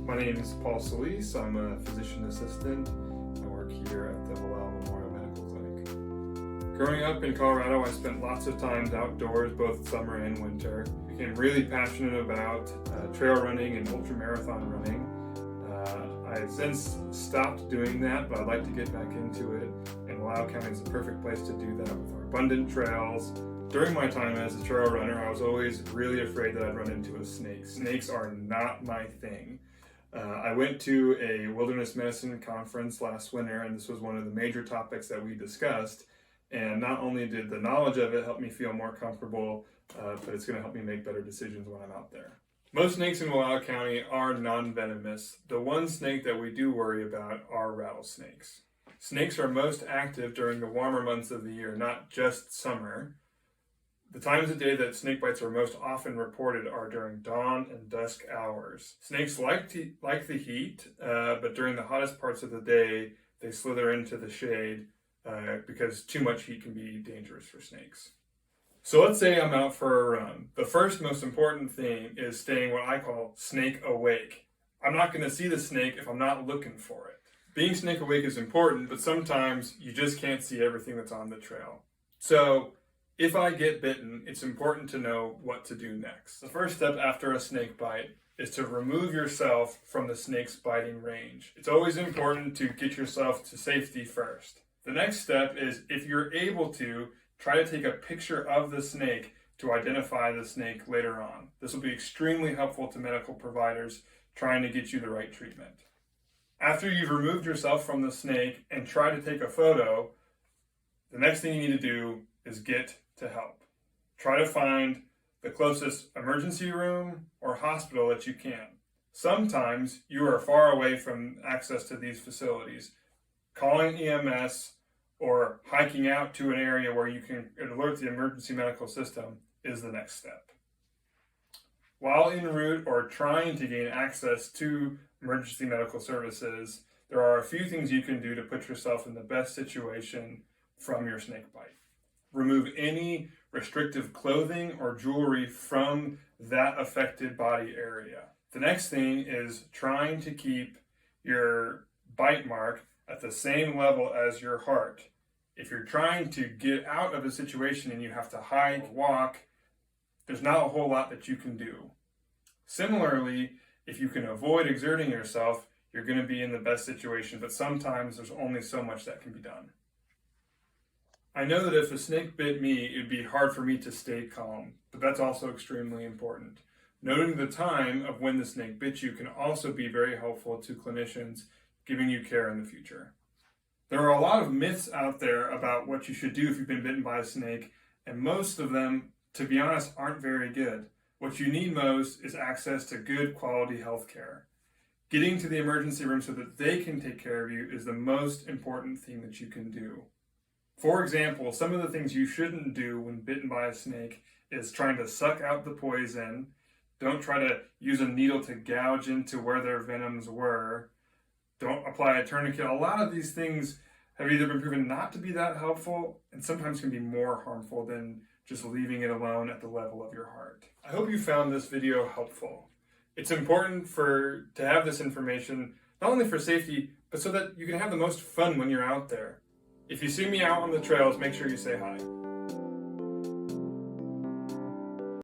My name is Solis. I'm a physician assistant. I work here at the Wallowa Memorial Medical Clinic. Growing up in Colorado, I spent lots of times outdoors, both summer and winter. Became really passionate about trail running and ultramarathon running. I've since stopped doing that, but I'd like to get back into it, and Wallowa County is the perfect place to do that with our abundant trails. During my time as a trail runner, I was always really afraid that I'd run into a snake. Snakes are not my thing. I went to a wilderness medicine conference last winter, and this was one of the major topics that we discussed. And not only did the knowledge of it help me feel more comfortable, but it's going to help me make better decisions when I'm out there. Most snakes in Wallowa County are non-venomous. The one snake that we do worry about are rattlesnakes. Snakes are most active during the warmer months of the year, not just summer. The times of day that snake bites are most often reported are during dawn and dusk hours. Snakes like the heat, but during the hottest parts of the day, they slither into the shade because too much heat can be dangerous for snakes. So let's say I'm out for a run. The first most important thing is staying what I call snake awake. I'm not going to see the snake if I'm not looking for it. Being snake awake is important, but sometimes you just can't see everything that's on the trail. So if I get bitten, it's important to know what to do next. The first step after a snake bite is to remove yourself from the snake's biting range. It's always important to get yourself to safety first. The next step is, if you're able to, try to take a picture of the snake to identify the snake later on. This will be extremely helpful to medical providers trying to get you the right treatment. After you've removed yourself from the snake and try to take a photo, the next thing you need to do is get to help. Try to find the closest emergency room or hospital that you can. Sometimes you are far away from access to these facilities. Calling EMS or hiking out to an area where you can alert the emergency medical system is the next step. While en route or trying to gain access to emergency medical services, there are a few things you can do to put yourself in the best situation from your snake bite. Remove any restrictive clothing or jewelry from that affected body area. The next thing is trying to keep your bite mark at the same level as your heart. If you're trying to get out of a situation and you have to hike, walk, there's not a whole lot that you can do. Similarly, if you can avoid exerting yourself, you're going to be in the best situation, but sometimes there's only so much that can be done. I know that if a snake bit me, it'd be hard for me to stay calm, but that's also extremely important. Noting the time of when the snake bit you can also be very helpful to clinicians giving you care in the future. There are a lot of myths out there about what you should do if you've been bitten by a snake, and most of them, to be honest, aren't very good. What you need most is access to good quality health care. Getting to the emergency room so that they can take care of you is the most important thing that you can do. For example, some of the things you shouldn't do when bitten by a snake is trying to suck out the poison. Don't try to use a needle to gouge into where their venoms were. Don't apply a tourniquet. A lot of these things have either been proven not to be that helpful and sometimes can be more harmful than just leaving it alone at the level of your heart. I hope you found this video helpful. It's important to have this information, not only for safety, but so that you can have the most fun when you're out there. If you see me out on the trails, make sure you say hi.